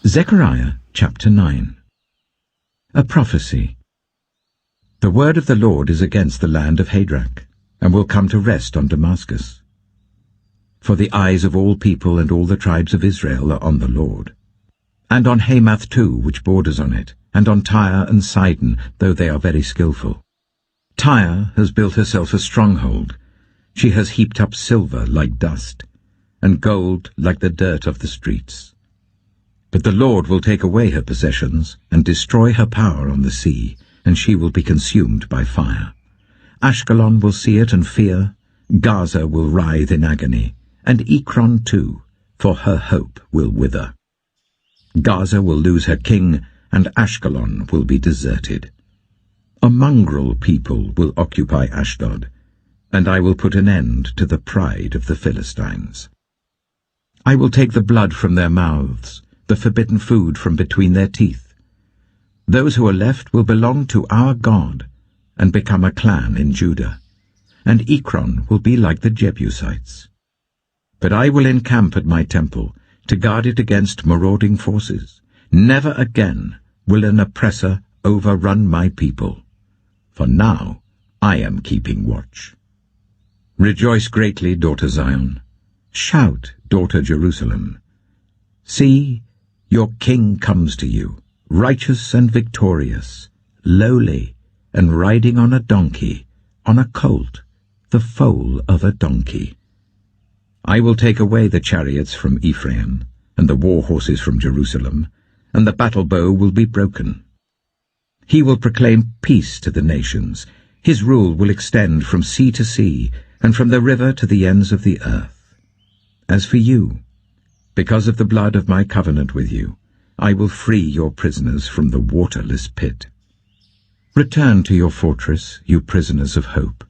Zechariah chapter 9. A prophecy. The word of the Lord is against the land of Hadrach, and will come to rest on Damascus. For the eyes of all people and all the tribes of Israel are on the Lord. And on Hamath too, which borders on it, and on Tyre and Sidon, though they are very skillful. Tyre has built herself a stronghold. She has heaped up silver like dust, and gold like the dirt of the streets. But the Lord will take away her possessions, and destroy her power on the sea, and she will be consumed by fire. Ashkelon will see it and fear, Gaza will writhe in agony, and Ekron too, for her hope will wither. Gaza will lose her king, and Ashkelon will be deserted. A mongrel people will occupy Ashdod, and I will put an end to the pride of the Philistines. I will take the blood from their mouths, the forbidden food from between their teeth. Those who are left will belong to our God, and become a clan in Judah, and Ekron will be like the Jebusites. But I will encamp at my temple, to guard it against marauding forces. Never again will an oppressor overrun my people, for now I am keeping watch. Rejoice greatly, daughter Zion. Shout, daughter Jerusalem. See, your king comes to you, righteous and victorious, lowly, and riding on a donkey, on a colt, the foal of a donkey. I will take away the chariots from Ephraim, and the war horses from Jerusalem, and the battle bow will be broken. He will proclaim peace to the nations. His rule will extend from sea to sea, and from the river to the ends of the earth. As for you, because of the blood of my covenant with you, I will free your prisoners from the waterless pit. Return to your fortress, you prisoners of hope.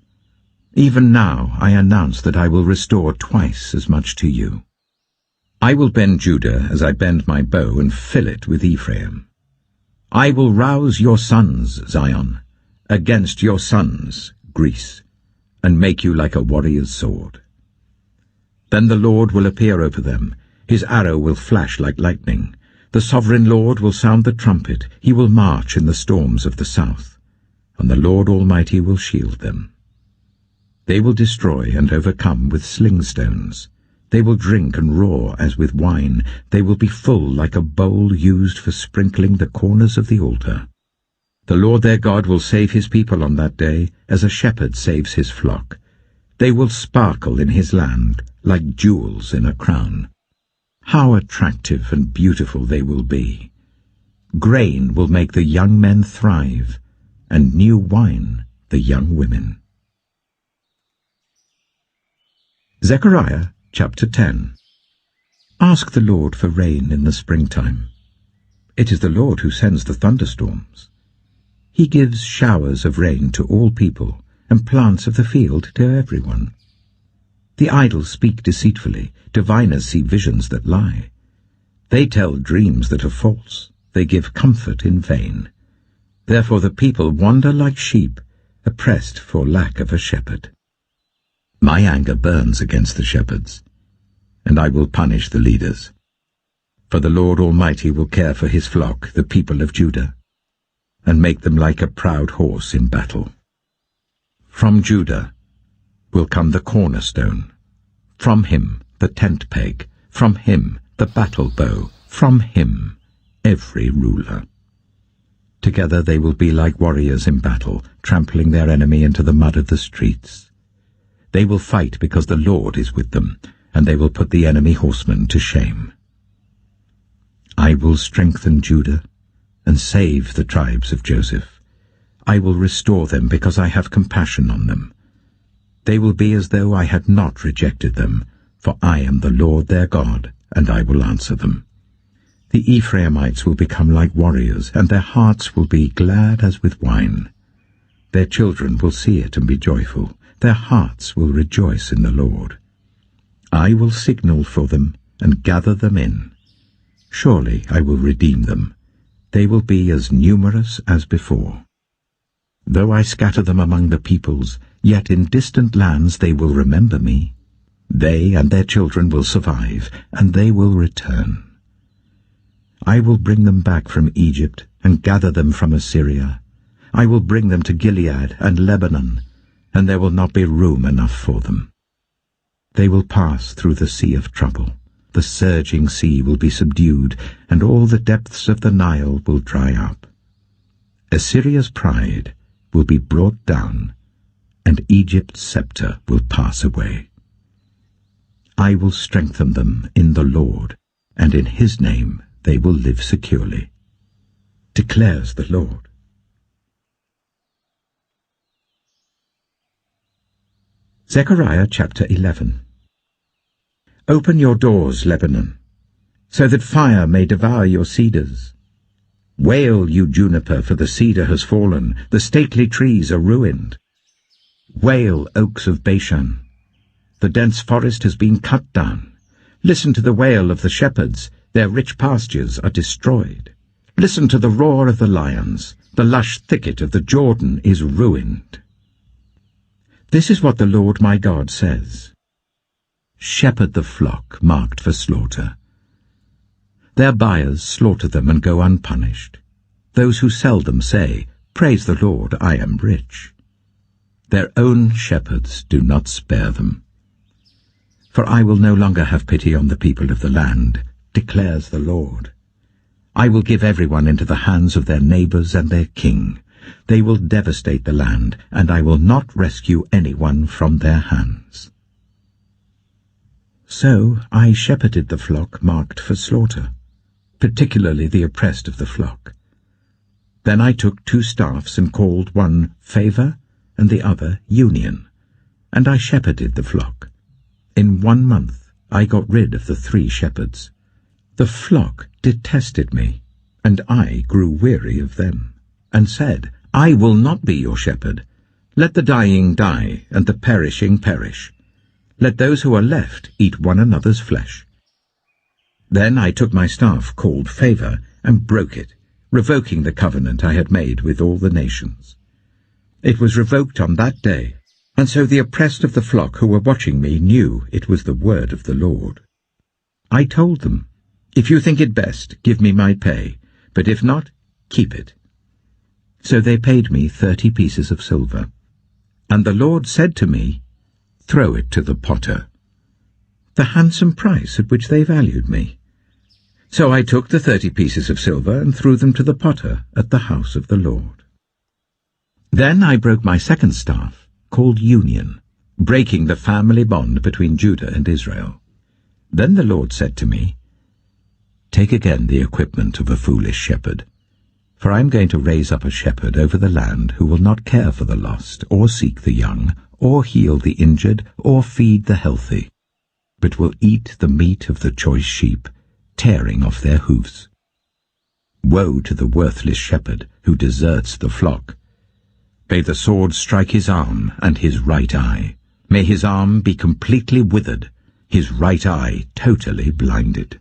Even now I announce that I will restore twice as much to you. I will bend Judah as I bend my bow and fill it with Ephraim. I will rouse your sons, Zion, against your sons, Greece, and make you like a warrior's sword. Then the Lord will appear over them. His arrow will flash like lightning. The sovereign Lord will sound the trumpet. He will march in the storms of the south, and the Lord Almighty will shield them. They will destroy and overcome with sling stones. They will drink and roar as with wine. They will be full like a bowl used for sprinkling the corners of the altar. The Lord their God will save his people on that day, as a shepherd saves his flock. They will sparkle in his land like jewels in a crown. How attractive and beautiful they will be! Grain will make the young men thrive, and new wine the young women. Zechariah chapter 10. Ask the Lord for rain in the springtime. It is the Lord who sends the thunderstorms. He gives showers of rain to all people, and plants of the field to everyone. The idle speak deceitfully, diviners see visions that lie. They tell dreams that are false, they give comfort in vain. Therefore the people wander like sheep, oppressed for lack of a shepherd. My anger burns against the shepherds, and I will punish the leaders. For the Lord Almighty will care for his flock, the people of Judah, and make them like a proud horse in battle. From Judah will come the cornerstone, from him the tent peg, from him the battle bow, from him every ruler. Together they will be like warriors in battle, trampling their enemy into the mud of the streets. They will fight because the Lord is with them, and they will put the enemy horsemen to shame. I will strengthen Judah and save the tribes of Joseph. I will restore them because I have compassion on them. They will be as though I had not rejected them, for I am the Lord their God, and I will answer them. The Ephraimites will become like warriors, and their hearts will be glad as with wine. Their children will see it and be joyful. Their hearts will rejoice in the Lord. I will signal for them and gather them in. Surely I will redeem them. They will be as numerous as before. Though I scatter them among the peoples, yet in distant lands they will remember me. They and their children will survive, and they will return. I will bring them back from Egypt and gather them from Assyria. I will bring them to Gilead and Lebanon, and there will not be room enough for them. They will pass through the sea of trouble. The surging sea will be subdued, and all the depths of the Nile will dry up. Assyria's pride will be brought down, and Egypt's scepter will pass away. I will strengthen them in the Lord, and in his name they will live securely, declares the Lord. Zechariah chapter 11. Open your doors, Lebanon, so that fire may devour your cedars. Wail, you juniper, for the cedar has fallen, the stately trees are ruined. Wail, oaks of Bashan, the dense forest has been cut down. Listen to the wail of the shepherds, their rich pastures are destroyed. Listen to the roar of the lions, the lush thicket of the Jordan is ruined. This is what the Lord my God says. Shepherd the flock marked for slaughter. Their buyers slaughter them and go unpunished. Those who sell them say, Praise the Lord, I am rich. Their own shepherds do not spare them. For I will no longer have pity on the people of the land, declares the Lord. I will give everyone into the hands of their neighbors and their king. They will devastate the land, and I will not rescue anyone from their hands. So I shepherded the flock marked for slaughter, particularly the oppressed of the flock. Then I took 2 staffs and called one Favor and the other Union, and I shepherded the flock. In 1 month I got rid of the 3 shepherds. The flock detested me, and I grew weary of them, and said, I will not be your shepherd. Let the dying die, and the perishing perish. Let those who are left eat one another's flesh. Then I took my staff called Favor and broke it, revoking the covenant I had made with all the nations. It was revoked on that day, and so the oppressed of the flock who were watching me knew it was the word of the Lord. I told them, If you think it best, give me my pay, but if not, keep it. So they paid me 30 pieces of silver. And the Lord said to me, Throw it to the potter, the handsome price at which they valued me. So I took the 30 pieces of silver and threw them to the potter at the house of the Lord. Then I broke my second staff, called Union, breaking the family bond between Judah and Israel. Then the Lord said to me, Take again the equipment of a foolish shepherd, for I am going to raise up a shepherd over the land who will not care for the lost, or seek the young, or heal the injured, or feed the healthy, but will eat the meat of the choice sheep, tearing off their hoofs. Woe to the worthless shepherd who deserts the flock. May the sword strike his arm and his right eye. May his arm be completely withered, his right eye totally blinded.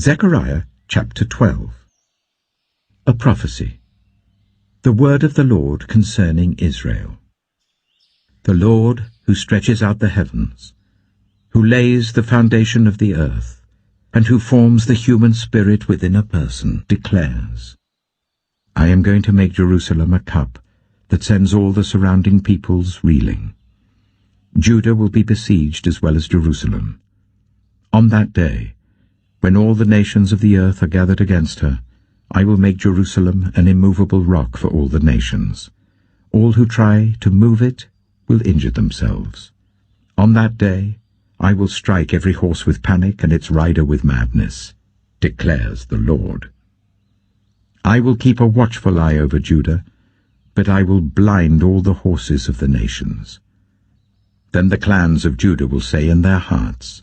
Zechariah chapter 12. A prophecy. The word of the Lord concerning Israel. The Lord, who stretches out the heavens, who lays the foundation of the earth, and who forms the human spirit within a person, declares, I am going to make Jerusalem a cup that sends all the surrounding peoples reeling. Judah will be besieged as well as Jerusalem. On that day, when all the nations of the earth are gathered against her, I will make Jerusalem an immovable rock for all the nations. All who try to move it will injure themselves. On that day, I will strike every horse with panic and its rider with madness, declares the Lord. I will keep a watchful eye over Judah, but I will blind all the horses of the nations. Then the clans of Judah will say in their hearts,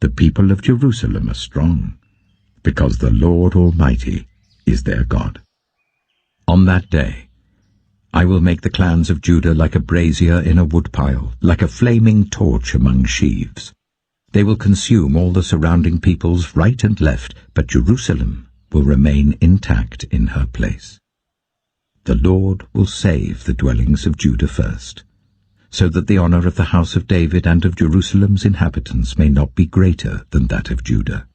The people of Jerusalem are strong, because the Lord Almighty is their God. On that day, I will make the clans of Judah like a brazier in a woodpile, like a flaming torch among sheaves. They will consume all the surrounding peoples right and left, but Jerusalem will remain intact in her place. The Lord will save the dwellings of Judah first. so that the honor of the house of David and of Jerusalem's inhabitants may not be greater than that of Judah.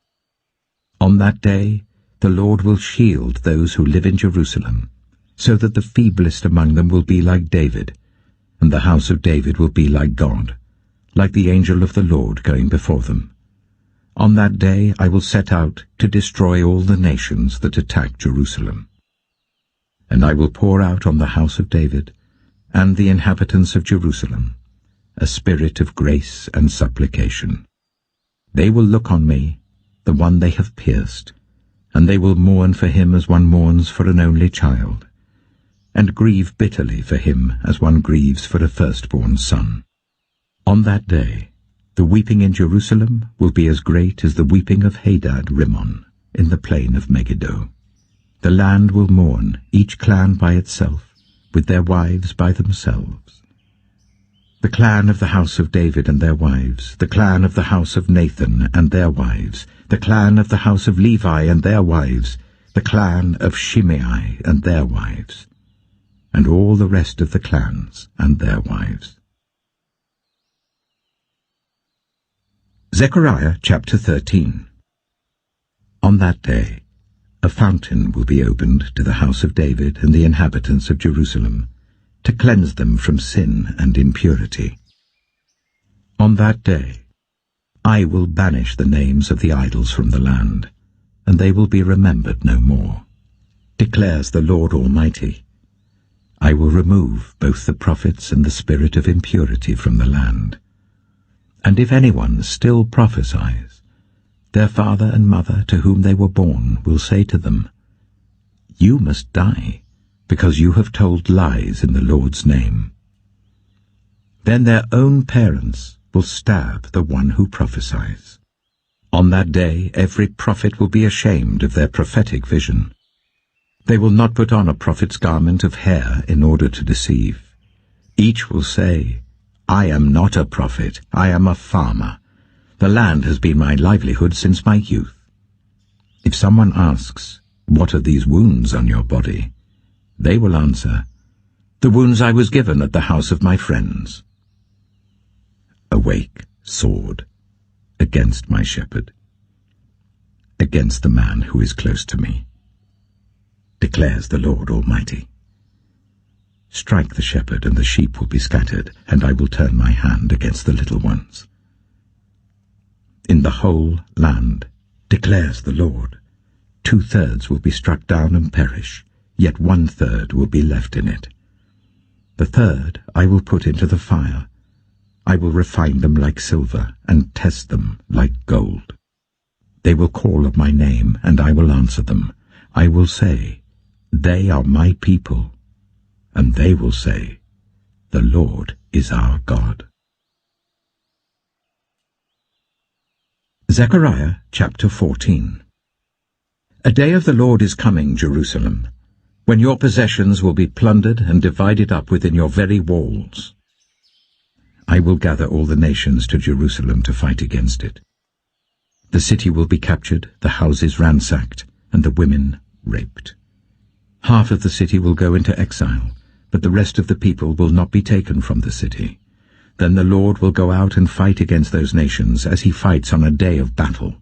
On that day the Lord will shield those who live in Jerusalem, so that the feeblest among them will be like David, and the house of David will be like God, like the angel of the Lord going before them. On that day I will set out to destroy all the nations that attack Jerusalem. And I will pour out on the house of David and the inhabitants of Jerusalem a spirit of grace and supplication. They will look on me, the one they have pierced, and they will mourn for him as one mourns for an only child, and grieve bitterly for him as one grieves for a firstborn son. On that day the weeping in Jerusalem will be as great as the weeping of Hadad Rimmon in the plain of Megiddo. The land will mourn, each clan by itself, with their wives by themselves. The clan of the house of David and their wives, the clan of the house of Nathan and their wives, the clan of the house of Levi and their wives, the clan of Shimei and their wives, and all the rest of the clans and their wives. Zechariah chapter 13. On that day a fountain will be opened to the house of David and the inhabitants of Jerusalem, to cleanse them from sin and impurity. On that day I will banish the names of the idols from the land, and they will be remembered no more, declares the Lord Almighty. I will remove both the prophets and the spirit of impurity from the land. And if anyone still prophesies, their father and mother to whom they were born will say to them, You must die, because you have told lies in the Lord's name. Then their own parents will stab the one who prophesies. On that day every prophet will be ashamed of their prophetic vision. They will not put on a prophet's garment of hair in order to deceive. Each will say, I am not a prophet, I am a farmer. The land has been my livelihood since my youth. If someone asks, What are these wounds on your body? They will answer, The wounds I was given at the house of my friends. Awake, sword, against my shepherd, against the man who is close to me, declares the Lord Almighty. Strike the shepherd, and the sheep will be scattered, and I will turn my hand against the little ones. In the whole land, declares the Lord, 2/3 will be struck down and perish, yet 1/3 will be left in it. The third I will put into the fire. I will refine them like silver, and test them like gold. They will call on my name, and I will answer them. I will say, They are my people. And they will say, The Lord is our God. Zechariah chapter 14. A day of the Lord is coming, Jerusalem, when your possessions will be plundered and divided up within your very walls. I will gather all the nations to Jerusalem to fight against it. The city will be captured, the houses ransacked, and the women raped. Half of the city will go into exile, but the rest of the people will not be taken from the city. Then the Lord will go out and fight against those nations as he fights on a day of battle.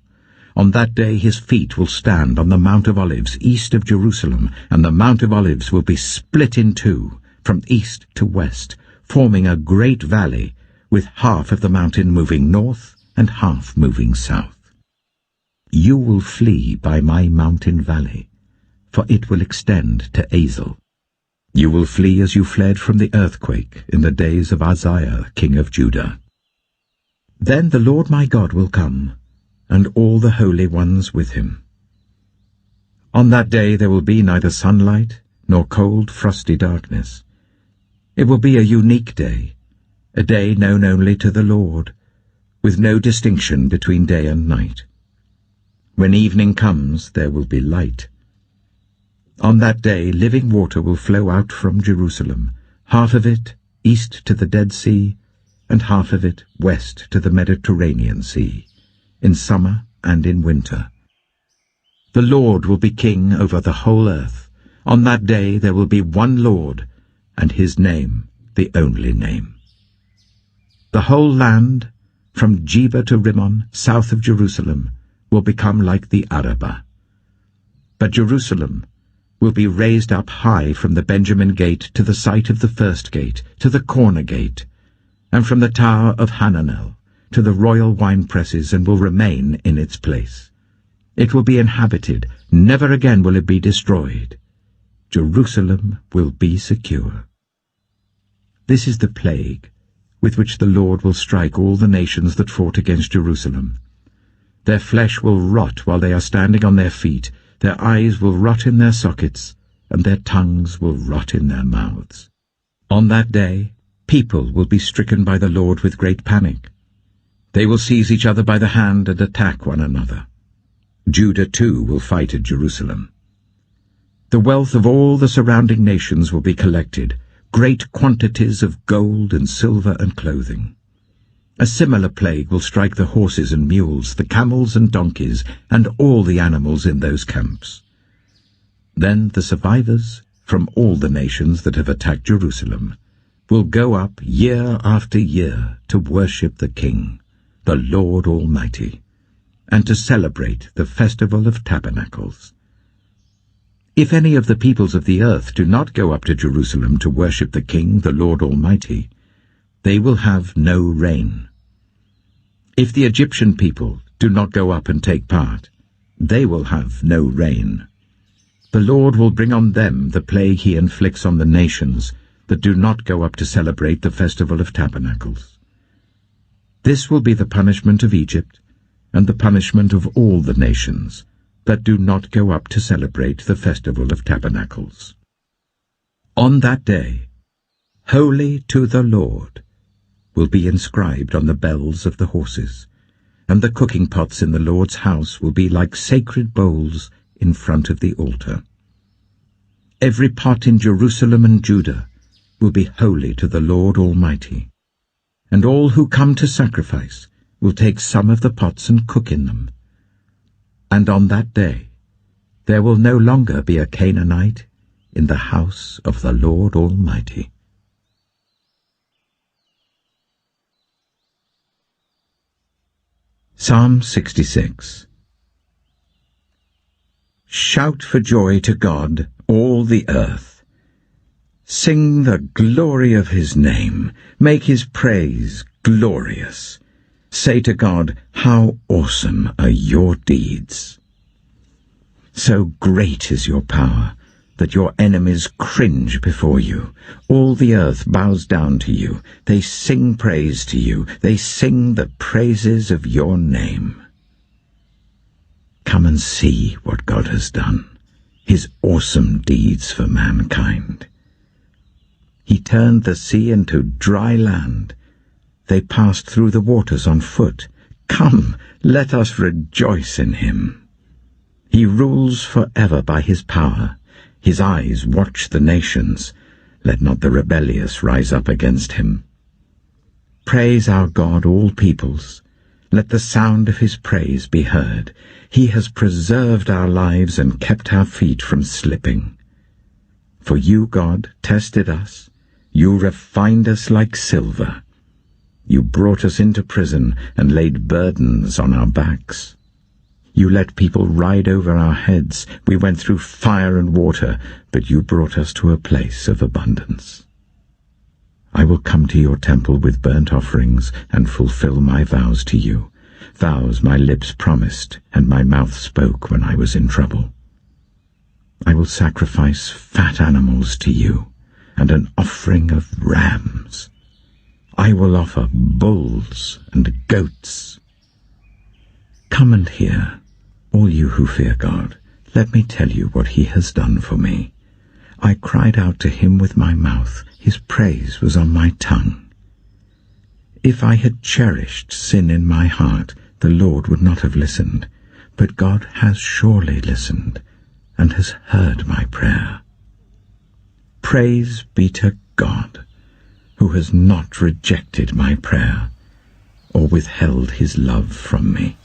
On that day his feet will stand on the Mount of Olives east of Jerusalem, and the Mount of Olives will be split in two, from east to west, forming a great valley, with half of the mountain moving north and half moving south. You will flee by my mountain valley, for it will extend to Azel. You will flee as you fled from the earthquake in the days of Uzziah, king of Judah. Then the Lord my God will come, and all the holy ones with him. On that day there will be neither sunlight nor cold, frosty darkness. It will be a unique day, a day known only to the Lord, with no distinction between day and night. When evening comes, there will be light. On that day living water will flow out from Jerusalem, half of it east to the Dead Sea, and half of it west to the Mediterranean Sea, in summer and in winter. The Lord will be king over the whole earth. On that day there will be one Lord, and his name the only name. The whole land, from Geba to Rimmon, south of Jerusalem, will become like the Arabah. But Jerusalem will be raised up high from the Benjamin gate to the site of the first gate, to the corner gate, and from the tower of Hananel to the royal winepresses, and will remain in its place. It will be inhabited, never again will it be destroyed. Jerusalem will be secure. This is the plague with which the Lord will strike all the nations that fought against Jerusalem. Their flesh will rot while they are standing on their feet, their eyes will rot in their sockets, and their tongues will rot in their mouths. On that day, people will be stricken by the Lord with great panic. They will seize each other by the hand and attack one another. Judah too will fight at Jerusalem. The wealth of all the surrounding nations will be collected, great quantities of gold and silver and clothing. A similar plague will strike the horses and mules, the camels and donkeys, and all the animals in those camps. Then the survivors from all the nations that have attacked Jerusalem will go up year after year to worship the King, the Lord Almighty, and to celebrate the Festival of Tabernacles. If any of the peoples of the earth do not go up to Jerusalem to worship the King, the Lord Almighty, they will have no rain. If the Egyptian people do not go up and take part, they will have no rain. The Lord will bring on them the plague he inflicts on the nations that do not go up to celebrate the Festival of Tabernacles. This will be the punishment of Egypt and the punishment of all the nations that do not go up to celebrate the Festival of Tabernacles. On that day, Holy to the Lord will be inscribed on the bells of the horses, and the cooking pots in the Lord's house will be like sacred bowls in front of the altar. Every pot in Jerusalem and Judah will be holy to the Lord Almighty, and all who come to sacrifice will take some of the pots and cook in them. And on that day there will no longer be a Canaanite in the house of the Lord Almighty. Psalm 66. Shout for joy to God, all the earth. Sing the glory of his name. Make his praise glorious. Say to God, how awesome are your deeds. So great is your power that your enemies cringe before you. All the earth bows down to you. They sing praise to you. They sing the praises of your name. Come and see what God has done, his awesome deeds for mankind. He turned the sea into dry land. They passed through the waters on foot. Come, let us rejoice in him. He rules forever by his power. His eyes watch the nations. Let not the rebellious rise up against him. Praise our God, all peoples. Let the sound of his praise be heard. He has preserved our lives and kept our feet from slipping. For you, God, tested us. You refined us like silver. You brought us into prison and laid burdens on our backs. You let people ride over our heads. We went through fire and water, but you brought us to a place of abundance. I will come to your temple with burnt offerings and fulfill my vows to you, vows my lips promised and my mouth spoke when I was in trouble. I will sacrifice fat animals to you and an offering of rams. I will offer bulls and goats. Come and hear, all you who fear God. Let me tell you what he has done for me. I cried out to him with my mouth. His praise was on my tongue. If I had cherished sin in my heart, the Lord would not have listened. But God has surely listened and has heard my prayer. Praise be to God, who has not rejected my prayer or withheld his love from me.